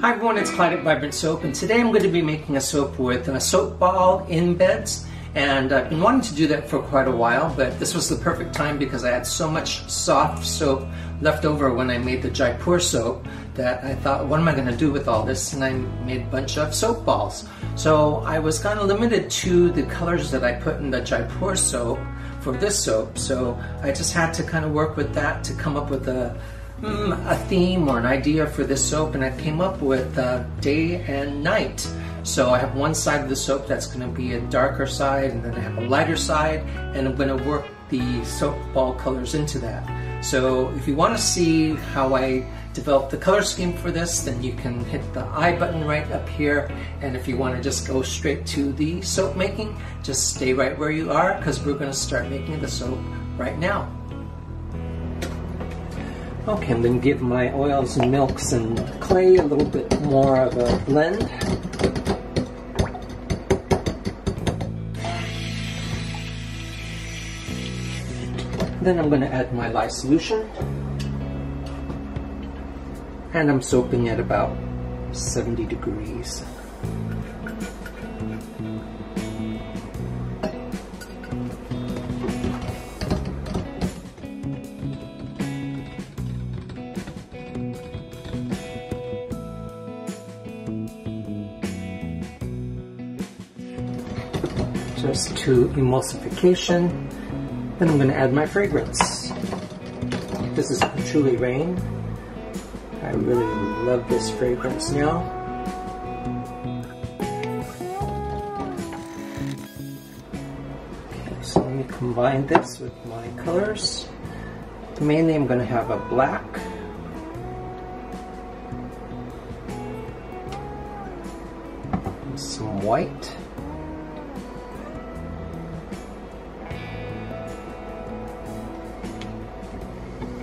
Hi everyone, it's Clyde at Vibrant Soap, and today I'm going to be making a soap with a soap ball embeds. And I've been wanting to do that for quite a while, but this was the perfect time because I had so much soft soap left over when I made the Jaipur soap that I thought, what am I going to do with all this? And I made a bunch of soap balls. So I was kind of limited to the colors that I put in the Jaipur soap for this soap. So I just had to kind of work with that to come up with a theme or an idea for this soap, and I came up with day and night. So I have one side of the soap that's going to be a darker side, and then I have a lighter side, and I'm going to work the soap ball colors into that. So if you want to see how I develop the color scheme for this, then you can hit the I button right up here, and if you want to just go straight to the soap making, just stay right where you are because we're going to start making the soap right now. Okay, I'm going to give my oils and milks and clay a little bit more of a blend. Then I'm going to add my lye solution. And I'm soaping at about 70 degrees. Just to emulsification. Then I'm going to add my fragrance. This is Truly Rain. I really love this fragrance now. Okay, so let me combine this with my colors. Mainly I'm going to have a black, some white,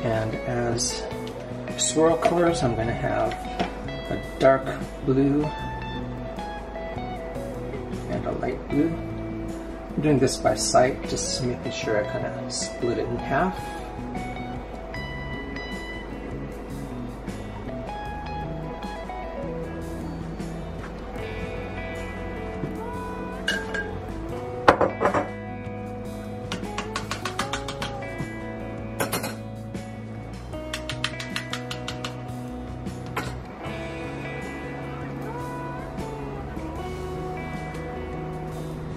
and as swirl colors, I'm going to have a dark blue and a light blue. I'm doing this by sight, just making sure I kind of split it in half.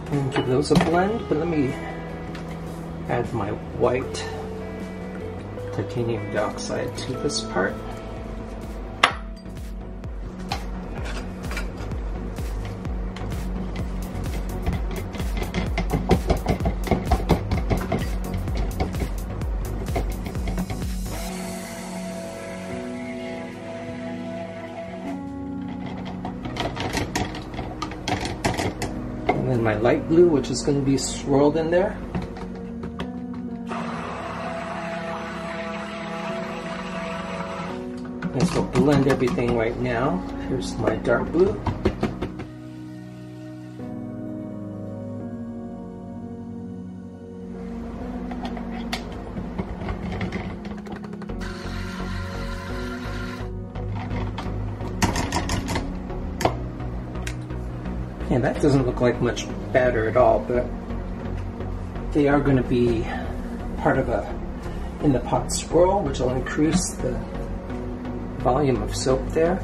And give those a blend, but let me add my white titanium dioxide to this part. And then my light blue, which is going to be swirled in there. And so blend everything right now. Here's my dark blue. And that doesn't look like much batter at all, but they are going to be part of a in the pot swirl, which will increase the volume of soap there.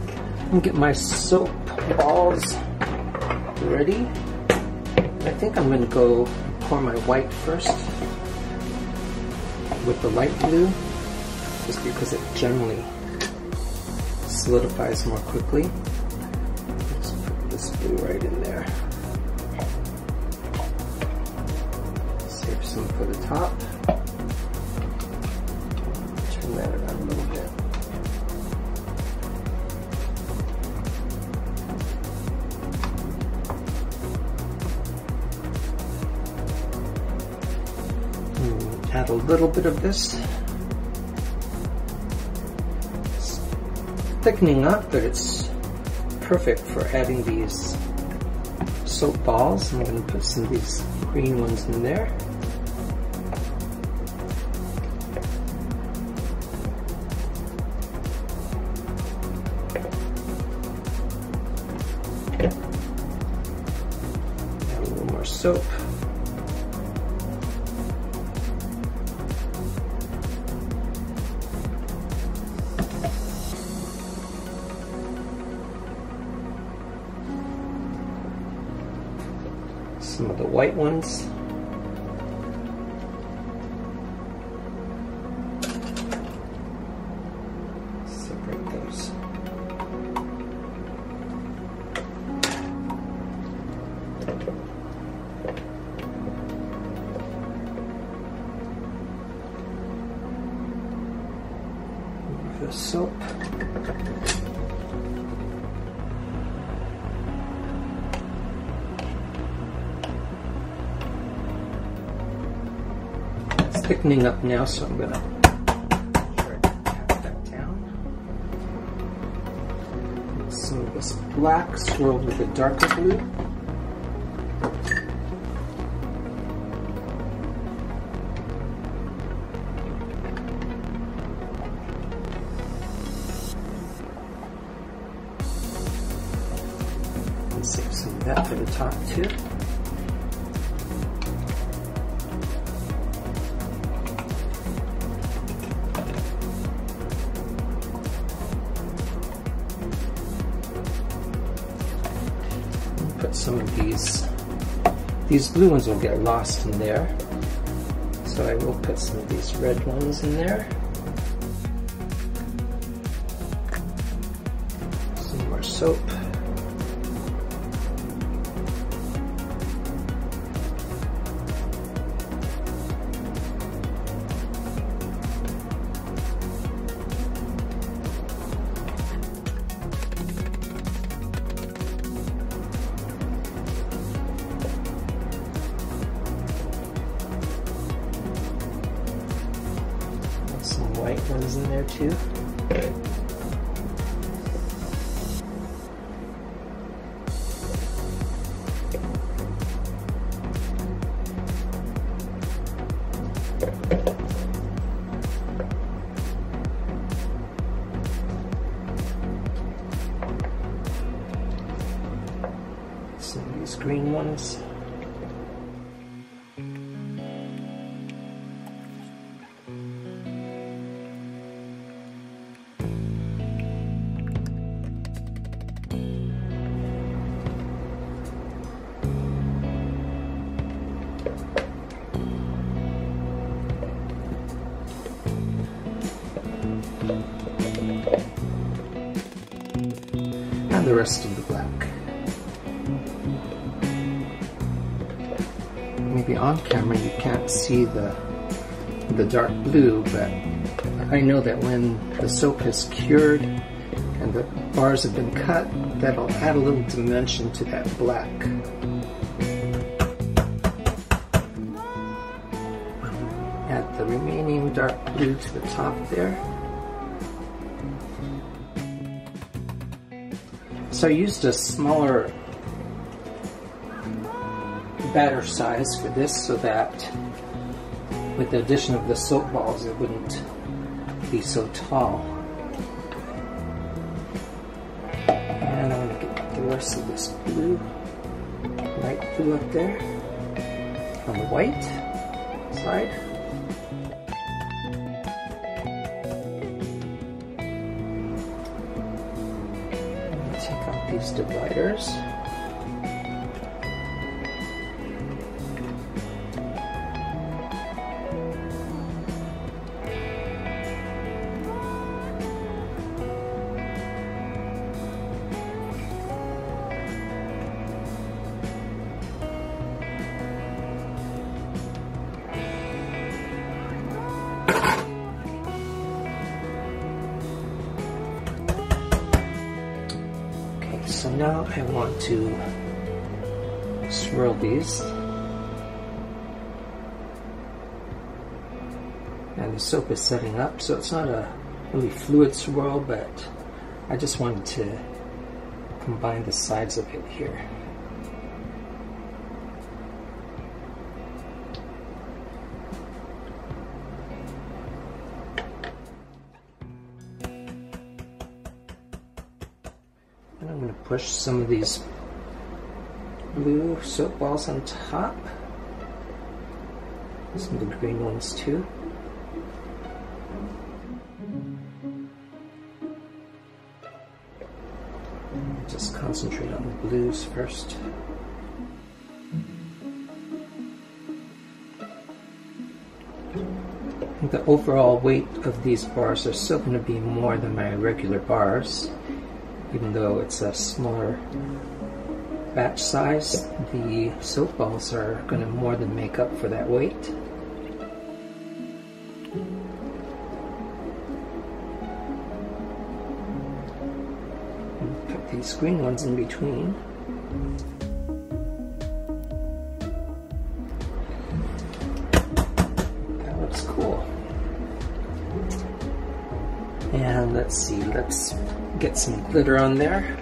And get my soap balls ready. I think I'm going to go pour my white first with the light blue, just because it generally solidifies more quickly. This blue right in there. Save some for the top. Turn that around a little bit. Add a little bit of this. It's thickening up, but it's perfect for adding these soap balls. I'm going to put some of these green ones in there. soap. Some of the white ones. Separate those. Move the soap. Thickening up now, so I'm going to tap that down. Some of this black swirled with a darker blue. And save some of that for the top too. Put some of these blue ones will get lost in there, so I will put some of these red ones in there. Some more soap. Some white ones in there too. Some of these green ones. And the rest of the black. Maybe on camera you can't see the dark blue, but I know that when the soap is cured and the bars have been cut, that'll add a little dimension to that black. Add the remaining dark blue to the top there. So I used a smaller batter size for this so that with the addition of the soap balls it wouldn't be so tall. And I'm going to get the rest of this blue, light blue up there on the white side. Take out these dividers. So now I want to swirl these, and the soap is setting up, so it's not a really fluid swirl, but I just wanted to combine the sides of it here. And I'm going to push some of these blue soap balls on top. Some of the green ones too. Just concentrate on the blues first. The overall weight of these bars are still going to be more than my regular bars, even though it's a smaller batch size. The soap balls are going to more than make up for that weight. Put these green ones in between. That looks cool. And let's see, let's get some glitter on there.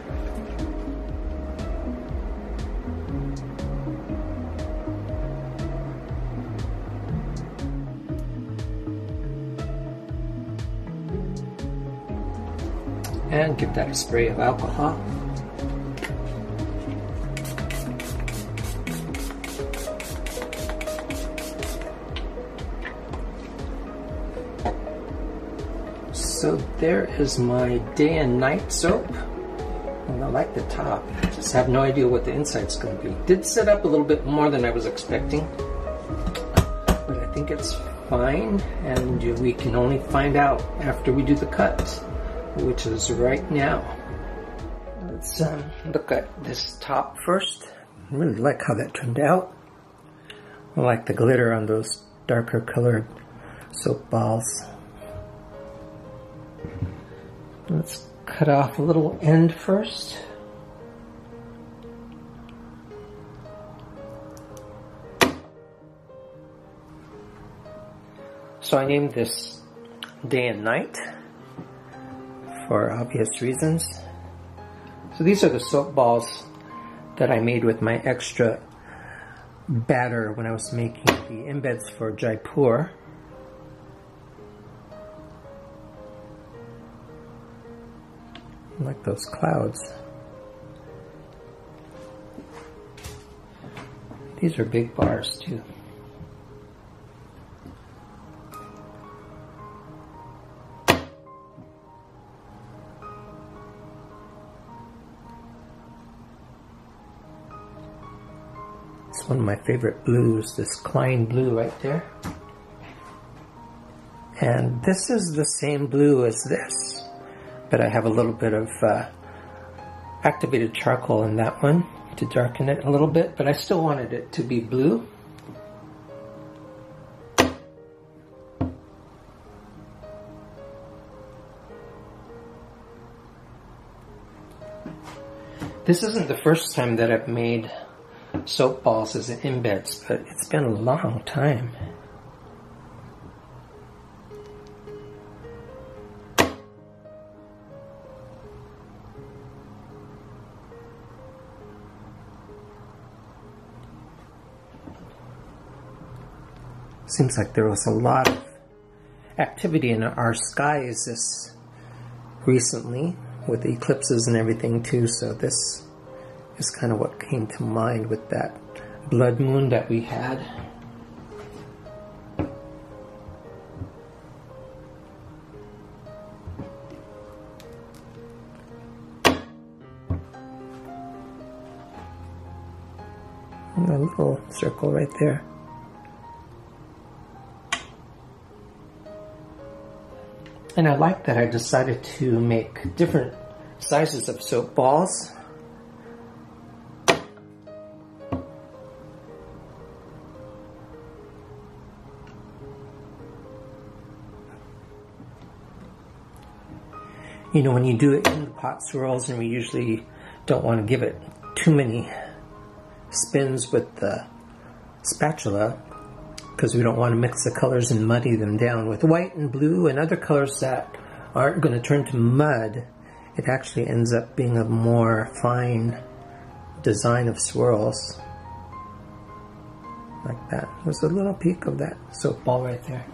And give that a spray of alcohol. So there is my day and night soap. And I like the top. Just have no idea what the inside's going to be. Did set up a little bit more than I was expecting, but I think it's fine, and we can only find out after we do the cut, which is right now. Let's look at this top first. I really like how that turned out. I like the glitter on those darker colored soap balls. Let's cut off a little end first. So I named this Day and Night for obvious reasons. So these are the soap balls that I made with my extra batter when I was making the embeds for Jaipur. I like those clouds. These are big bars too. It's one of my favorite blues, this Clyde blue right there. And this is the same blue as this, but I have a little bit of activated charcoal in that one to darken it a little bit, but I still wanted it to be blue. This isn't the first time that I've made soap balls as embeds, but it's been a long time. Seems like there was a lot of activity in our skies this recently with eclipses and everything too, so this is kind of what came to mind with that blood moon that we had. And a little circle right there. And I like that I decided to make different sizes of soap balls. You know, when you do it in the pot swirls, and we usually don't want to give it too many spins with the spatula, because we don't want to mix the colors and muddy them down. With white and blue and other colors that aren't going to turn to mud, it actually ends up being a more fine design of swirls. Like that. There's a little peek of that soap ball right there.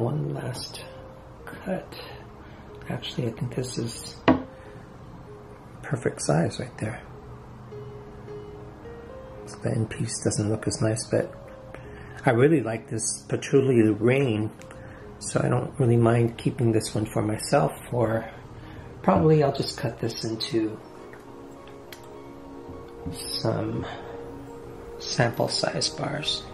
one last cut. Actually, I think this is perfect size right there. So the end piece doesn't look as nice, but I really like this patchouli rain, so I don't really mind keeping this one for myself, or probably I'll just cut this into some sample size bars.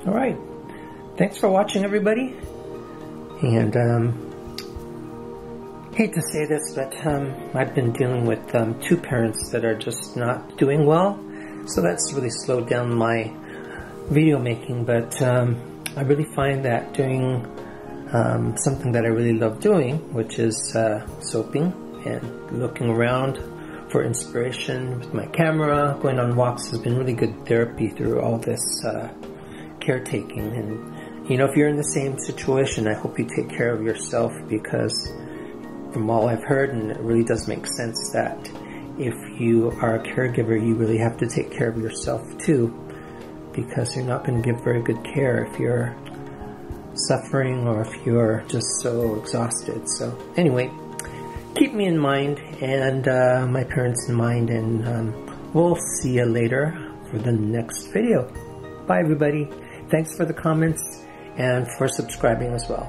All right, thanks for watching, everybody. And hate to say this, but I've been dealing with two parents that are just not doing well, so that's really slowed down my video making. But I really find that doing something that I really love doing, which is soaping and looking around for inspiration with my camera, going on walks, has been really good therapy through all this caretaking. And you know, if you're in the same situation, I hope you take care of yourself, because from all I've heard, and it really does make sense, that if you are a caregiver, you really have to take care of yourself too, because you're not going to give very good care if you're suffering or if you're just so exhausted. So anyway, keep me in mind and my parents in mind, and we'll see you later for the next video. Bye everybody. Thanks for the comments and for subscribing as well.